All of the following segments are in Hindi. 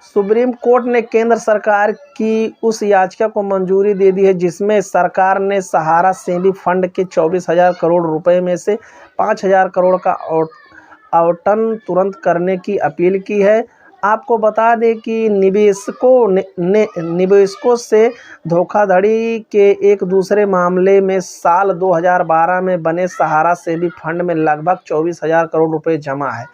सुप्रीम कोर्ट ने केंद्र सरकार की उस याचिका को मंजूरी दे दी है जिसमें सरकार ने सहारा सेबी फंड के 24,000 करोड़ रुपए में से 5,000 करोड़ का आवंटन तुरंत करने की अपील की है। आपको बता दें कि निवेशकों से धोखाधड़ी के एक दूसरे मामले में साल 2012 में बने सहारा सेबी फंड में लगभग 24,000 करोड़ रुपए जमा है।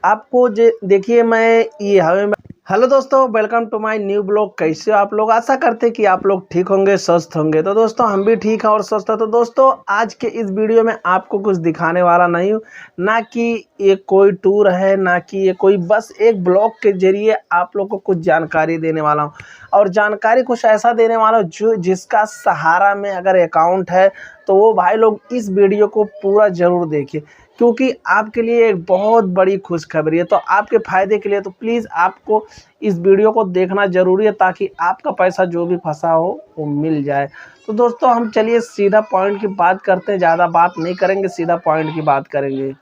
आपको देखिए मैं ये हेलो दोस्तों, welcome to my new blog. कैसे हो आप लोग? आशा करते हैं कि आप लोग ठीक होंगे, स्वस्थ होंगे। तो दोस्तों हम भी ठीक हैं और स्वस्थ हैं। तो दोस्तों आज के इस वीडियो में आपको कुछ दिखाने वाला नहीं हूँ, ना कि ये कोई टूर है, ना कि ये कोई, बस एक ब्लॉग के जरिए आप लोग को कुछ जानकारी देने वाला हूँ। और जानकारी कुछ ऐसा देने वाला हूँ जिसका सहारा में अगर अकाउंट है तो वो भाई लोग इस वीडियो को पूरा ज़रूर देखिए, क्योंकि आपके लिए एक बहुत बड़ी खुशखबरी है। तो आपके फ़ायदे के लिए तो प्लीज़ आपको इस वीडियो को देखना ज़रूरी है, ताकि आपका पैसा जो भी फंसा हो वो मिल जाए। तो दोस्तों हम चलिए सीधा पॉइंट की बात करते हैं, ज़्यादा बात नहीं करेंगे, सीधा पॉइंट की बात करेंगे।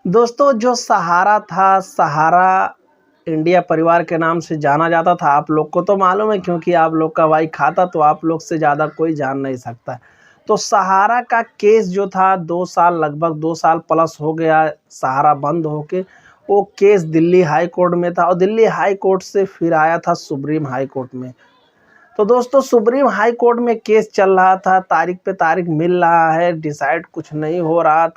दोस्तों जो सहारा था, सहारा इंडिया परिवार के नाम से जाना जाता था। आप लोग को तो मालूम है, क्योंकि आप लोग का भाई खाता, तो आप लोग से ज़्यादा कोई जान नहीं सकता। तो सहारा का केस जो था 2 साल, लगभग 2 साल प्लस हो गया सहारा बंद होके। वो केस दिल्ली हाई कोर्ट में था और दिल्ली हाई कोर्ट से फिर आया था सुप्रीम हाई कोर्ट में। तो दोस्तों सुप्रीम हाई कोर्ट में केस चल रहा था, तारीख पे तारीख मिल रहा है, डिसाइड कुछ नहीं हो रहा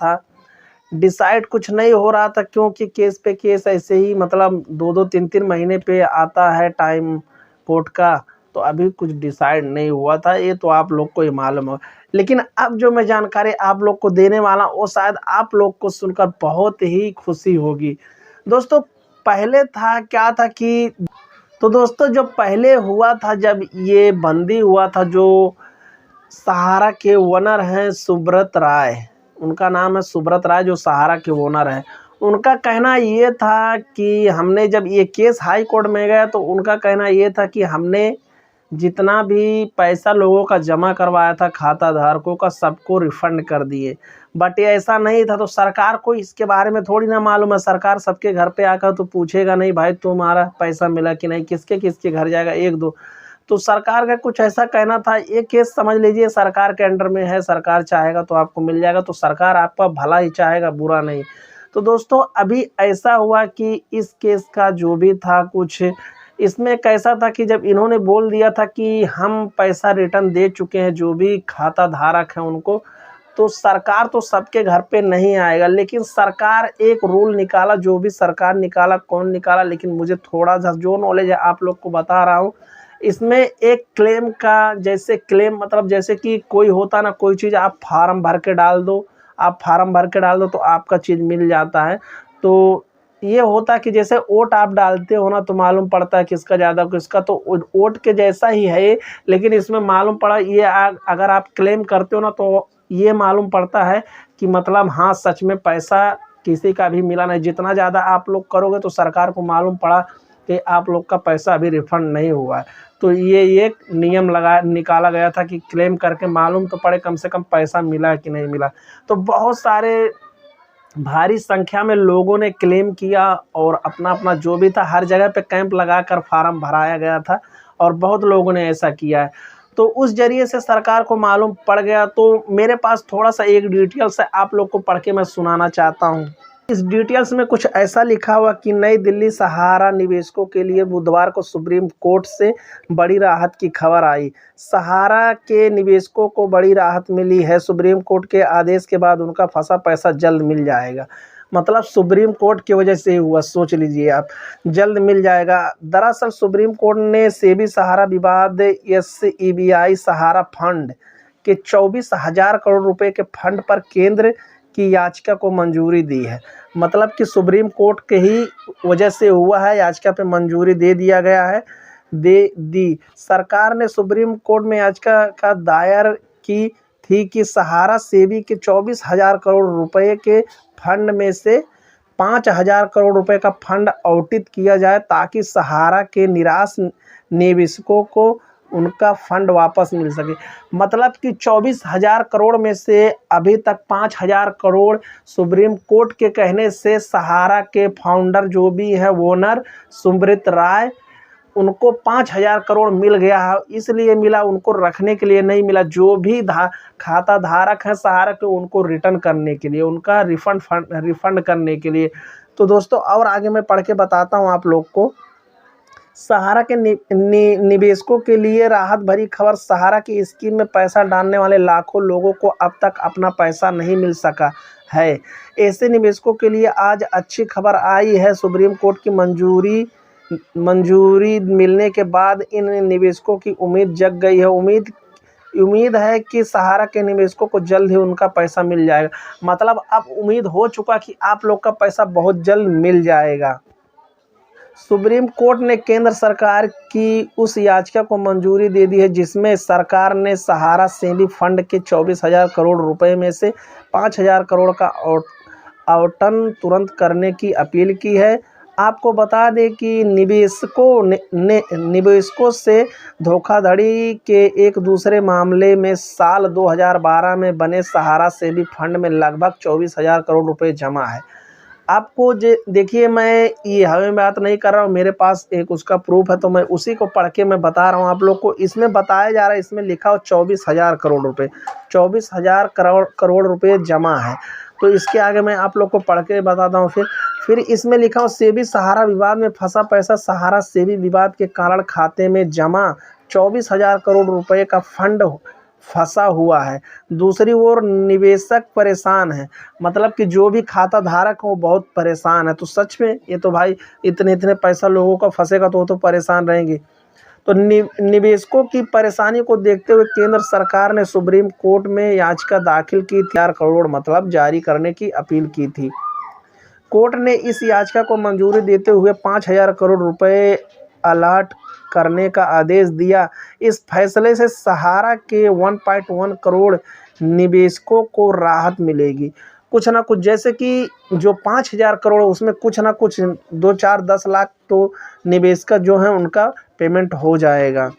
था, क्योंकि केस पे केस ऐसे ही मतलब 2-2 3-3 महीने पे आता है टाइम कोर्ट का। तो अभी कुछ डिसाइड नहीं हुआ था, ये तो आप लोग को ही मालूम हो। लेकिन अब जो मैं जानकारी आप लोग को देने वाला वो शायद आप लोग को सुनकर बहुत ही खुशी होगी। दोस्तों पहले था क्या था कि तो दोस्तों जो पहले हुआ था, जब ये बंदी हुआ था, जो सहारा के ओनर हैं सुब्रत राय, उनका नाम है सुब्रत राय, जो सहारा के ओनर हैं। उनका कहना ये था कि हमने जब ये केस हाई कोर्ट में गया तो उनका कहना ये था कि हमने जितना भी पैसा लोगों का जमा करवाया था खाता धारकों का, सबको रिफंड कर दिए। बट ये ऐसा नहीं था। तो सरकार को इसके बारे में थोड़ी ना मालूम है। सरकार सबके घर पे आकर तो पूछेगा नहीं भाई तुम्हारा पैसा मिला कि नहीं, किसके किसके घर जाएगा, 1-2। तो सरकार का कुछ ऐसा कहना था। ये केस समझ लीजिए सरकार के अंडर में है, सरकार चाहेगा तो आपको मिल जाएगा। तो सरकार आपका भला ही चाहेगा, बुरा नहीं। तो दोस्तों अभी ऐसा हुआ कि इस केस का जो भी था, कुछ इसमें कैसा था कि जब इन्होंने बोल दिया था कि हम पैसा रिटर्न दे चुके हैं जो भी खाता धारक है उनको, तो सरकार तो सबके घर पे नहीं आएगा। लेकिन सरकार एक रूल निकाला, जो भी सरकार निकाला, कौन निकाला, लेकिन मुझे थोड़ा सा जो नॉलेज है आप लोग को बता रहा हूँ। इसमें एक क्लेम का, जैसे क्लेम मतलब जैसे कि कोई होता ना, कोई चीज़ आप फार्म भर के डाल दो, तो आपका चीज़ मिल जाता है। तो ये होता कि जैसे वोट आप डालते हो ना, तो मालूम पड़ता है किसका ज़्यादा किसका, तो वोट के जैसा ही है ये। लेकिन इसमें मालूम पड़ा ये अगर आप क्लेम करते हो ना, तो ये मालूम पड़ता है कि मतलब हाँ सच में पैसा किसी का भी मिला नहीं। जितना ज़्यादा आप लोग करोगे तो सरकार को मालूम पड़ा कि आप लोग का पैसा अभी रिफ़ंड नहीं हुआ है। तो ये एक नियम निकाला गया था कि क्लेम करके मालूम तो पड़े कम से कम पैसा मिला कि नहीं मिला। तो बहुत सारे भारी संख्या में लोगों ने क्लेम किया और अपना अपना जो भी था, हर जगह पे कैंप लगाकर फार्म भराया गया था और बहुत लोगों ने ऐसा किया है। तो उस जरिए से सरकार को मालूम पड़ गया। तो मेरे पास थोड़ा सा एक डिटेल्स है, आप लोग को पढ़ के मैं सुनाना चाहता हूँ। इस डिटेल्स में कुछ ऐसा लिखा हुआ कि नई दिल्ली सहारा निवेशकों के लिए बुधवार को सुप्रीम कोर्ट से बड़ी राहत की खबर आई। सहारा के निवेशकों को बड़ी राहत मिली है। सुप्रीम कोर्ट के आदेश के बाद उनका फंसा पैसा जल्द मिल जाएगा। मतलब सुप्रीम कोर्ट की वजह से हुआ, सोच लीजिए आप, जल्द मिल जाएगा। दरअसल सुप्रीम कोर्ट ने सेबी सहारा विवाद SEBI सहारा फंड के 24,000 करोड़ रुपए के फंड पर केंद्र की याचिका को मंजूरी दी है। मतलब कि सुप्रीम कोर्ट के ही वजह से हुआ है, याचिका पे मंजूरी दे दिया गया है, दे दी। सरकार ने सुप्रीम कोर्ट में याचिका का दायर की थी कि सहारा सेबी के 24,000 करोड़ रुपए के फंड में से 5,000 करोड़ रुपए का फंड आवंटित किया जाए, ताकि सहारा के निराश निवेशकों को उनका फंड वापस मिल सके। मतलब कि 24,000 करोड़ में से अभी तक 5,000 करोड़ सुप्रीम कोर्ट के कहने से सहारा के फाउंडर जो भी है ओनर सुब्रत राय, उनको 5,000 करोड़ मिल गया है। इसलिए मिला, उनको रखने के लिए नहीं मिला। जो भी खाता धारक है सहारा के, उनको रिटर्न करने के लिए, उनका रिफंड करने के लिए। तो दोस्तों और आगे मैं पढ़ के बताता हूँ आप लोग को। सहारा के निवेशकों के लिए राहत भरी खबर। सहारा की स्कीम में पैसा डालने वाले लाखों लोगों को अब तक अपना पैसा नहीं मिल सका है। ऐसे निवेशकों के लिए आज अच्छी खबर आई है। सुप्रीम कोर्ट की मंजूरी मिलने के बाद इन निवेशकों की उम्मीद जग गई है। उम्मीद है कि सहारा के निवेशकों को जल्द ही उनका पैसा मिल जाएगा। मतलब अब उम्मीद हो चुका कि आप लोग का पैसा बहुत जल्द मिल जाएगा। सुप्रीम कोर्ट ने केंद्र सरकार की उस याचिका को मंजूरी दे दी है जिसमें सरकार ने सहारा सेबी फंड के 24,000 करोड़ रुपए में से 5,000 करोड़ का आवंटन तुरंत करने की अपील की है। आपको बता दें कि निवेशकों से धोखाधड़ी के एक दूसरे मामले में साल 2012 में बने सहारा सेबी फंड में लगभग 24,000 करोड़ रुपए जमा है। आपको देखिए, मैं ये हमें बात नहीं कर रहा हूँ, मेरे पास एक उसका प्रूफ है, तो मैं उसी को पढ़ के मैं बता रहा हूँ आप लोग को। इसमें बताया जा रहा है, इसमें लिखा हो 24,000 करोड़ रुपए, 24,000 करोड़ रुपए जमा है। तो इसके आगे मैं आप लोग को पढ़ के बताता हूँ। फिर इसमें लिखा हो सेबी सहारा विवाद में फंसा पैसा। सहारा सेबी विवाद के कारण खाते में जमा 24,000 करोड़ रुपए का फंड फंसा हुआ है। दूसरी ओर निवेशक परेशान है। मतलब कि जो भी खाता धारक हो बहुत परेशान है। तो सच में ये तो भाई इतने पैसा लोगों का फंसेगा तो वो तो परेशान रहेंगे। तो निवेशकों की परेशानी को देखते हुए केंद्र सरकार ने सुप्रीम कोर्ट में याचिका दाखिल की थी। 4 करोड़ मतलब जारी करने की अपील की थी। कोर्ट ने इस याचिका को मंजूरी देते हुए 5,000 करोड़ रुपए अलॉट करने का आदेश दिया। इस फैसले से सहारा के 1.1 करोड़ निवेशकों को राहत मिलेगी। कुछ ना कुछ, जैसे कि जो 5,000 करोड़ उसमें कुछ ना कुछ 2, 4, 10 लाख तो निवेशक जो हैं उनका पेमेंट हो जाएगा।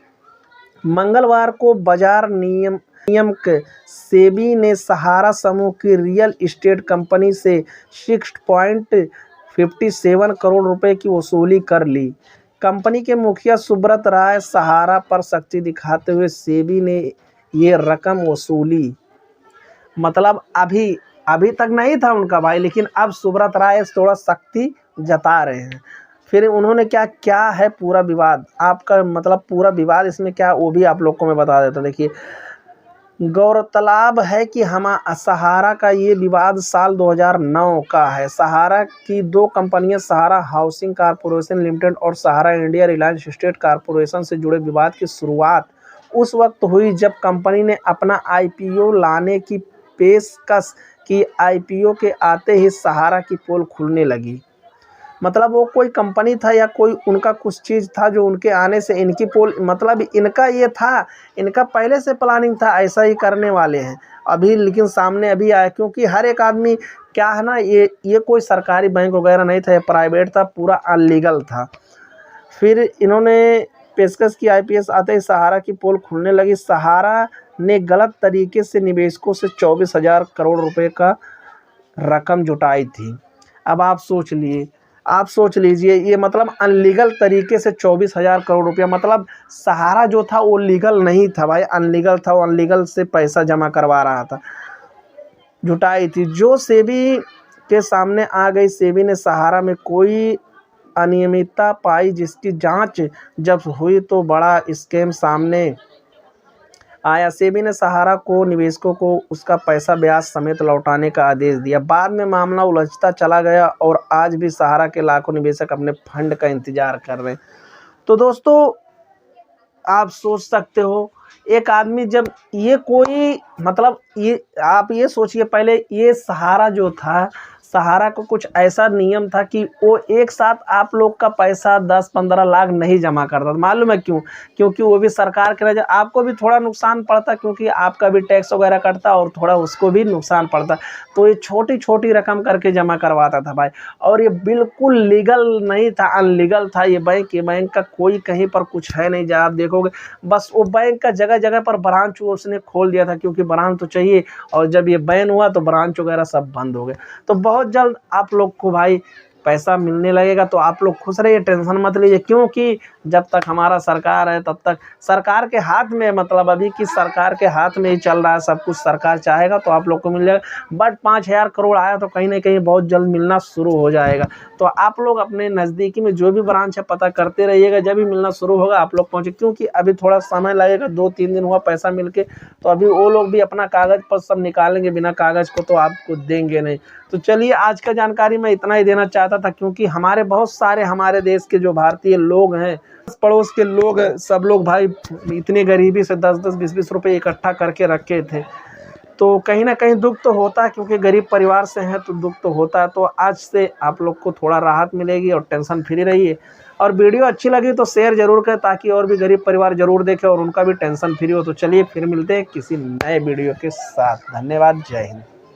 मंगलवार को बाजार नियामक सेबी ने सहारा समूह की रियल एस्टेट कंपनी से 6.57 करोड़ रुपए की वसूली कर ली। कंपनी के मुखिया सुब्रत राय सहारा पर सख्ती दिखाते हुए सेबी ने ये रकम वसूली। मतलब अभी तक नहीं था उनका भाई, लेकिन अब सुब्रत राय थोड़ा सख्ती जता रहे हैं। फिर उन्होंने क्या है पूरा विवाद, आपका मतलब पूरा विवाद इसमें क्या वो भी आप लोग को मैं बता देता हूँ। देखिए, गौरतलब है कि सहारा का ये विवाद साल 2009 का है। सहारा की 2 कंपनियां सहारा हाउसिंग कॉरपोरेशन लिमिटेड और सहारा इंडिया रिलायंस एस्टेट कॉरपोरेशन से जुड़े विवाद की शुरुआत उस वक्त हुई जब कंपनी ने अपना IPO लाने की पेशकश की। IPO के आते ही सहारा की पोल खुलने लगी। मतलब वो कोई कंपनी था या कोई उनका कुछ चीज़ था जो उनके आने से इनकी पोल, मतलब इनका ये था, इनका पहले से प्लानिंग था, ऐसा ही करने वाले हैं अभी, लेकिन सामने अभी आया। क्योंकि हर एक आदमी क्या है ना, ये कोई सरकारी बैंक वगैरह नहीं था, ये प्राइवेट था, पूरा अनलीगल था। फिर इन्होंने पेशकश की, IPS आते ही सहारा की पोल खुलने लगी। सहारा ने गलत तरीके से निवेशकों से 24,000 करोड़ रुपए का रकम जुटाई थी। अब आप सोच लीजिए, ये मतलब अनलीगल तरीके से 24,000 करोड़ रुपया, मतलब सहारा जो था वो लीगल नहीं था भाई, अनलीगल था। वो अनलीगल से पैसा जमा करवा रहा था, जुटाई थी, जो सेबी के सामने आ गई। सेबी ने सहारा में कोई अनियमितता पाई, जिसकी जांच जब हुई तो बड़ा स्कैम सामने आया। सेबी ने सहारा को निवेशकों को उसका पैसा ब्याज समेत लौटाने का आदेश दिया। बाद में मामला उलझता चला गया और आज भी सहारा के लाखों निवेशक अपने फंड का इंतजार कर रहे हैं। तो दोस्तों आप सोच सकते हो, एक आदमी जब ये कोई मतलब ये आप ये सोचिए, पहले ये सहारा जो था, सहारा को कुछ ऐसा नियम था कि वो एक साथ आप लोग का पैसा 10-15 लाख नहीं जमा करता था। मालूम है क्यों? क्योंकि वो भी सरकार के वजह, आपको भी थोड़ा नुकसान पड़ता क्योंकि आपका भी टैक्स वगैरह कटता और थोड़ा उसको भी नुकसान पड़ता। तो ये छोटी छोटी रकम करके जमा करवाता था भाई, और ये बिल्कुल लीगल नहीं था, अनलीगल था ये बैंक। ये बैंक का कोई कहीं पर कुछ है नहीं, जहाँ आप देखोगे बस वो बैंक का जगह जगह पर ब्रांच उसने खोल दिया था, क्योंकि ब्रांच तो चाहिए, और जब ये बैन हुआ तो ब्रांच वगैरह सब बंद हो गए। तो बहुत जल्द आप लोग को भाई पैसा मिलने लगेगा, तो आप लोग खुश रहिए, टेंशन मत लीजिए, क्योंकि जब तक हमारा सरकार है तब तक सरकार के हाथ में, मतलब अभी की सरकार के हाथ में ही चल रहा है सब कुछ। सरकार चाहेगा तो आप लोग को मिल जाएगा, बट 5,000 करोड़ आया तो कहीं ना कहीं बहुत जल्द मिलना शुरू हो जाएगा। तो आप लोग अपने नज़दीकी में जो भी ब्रांच है पता करते रहिएगा, जब भी मिलना शुरू होगा आप लोग पहुँचे, क्योंकि अभी थोड़ा समय लगेगा, 2-3 दिन हुआ पैसा मिल के, तो अभी वो लोग भी अपना कागज़ पर सब निकालेंगे, बिना कागज़ को तो आपको देंगे नहीं। तो चलिए, आज का जानकारी मैं इतना ही देना चाहता था, क्योंकि हमारे बहुत सारे हमारे देश के जो भारतीय लोग हैं, पड़ोस के लोग, सब लोग भाई इतनी गरीबी से 10-10, 20-20 रुपए इकट्ठा करके रखे थे। तो कहीं ना कहीं दुख तो होता है, क्योंकि गरीब परिवार से हैं तो दुख तो होता है। तो आज से आप लोग को थोड़ा राहत मिलेगी और टेंशन फ्री रहिए। और वीडियो अच्छी लगी तो शेयर जरूर करें, ताकि और भी गरीब परिवार जरूर देखें और उनका भी टेंशन फ्री हो। तो चलिए फिर मिलते हैं किसी नए वीडियो के साथ। धन्यवाद, जय हिंद।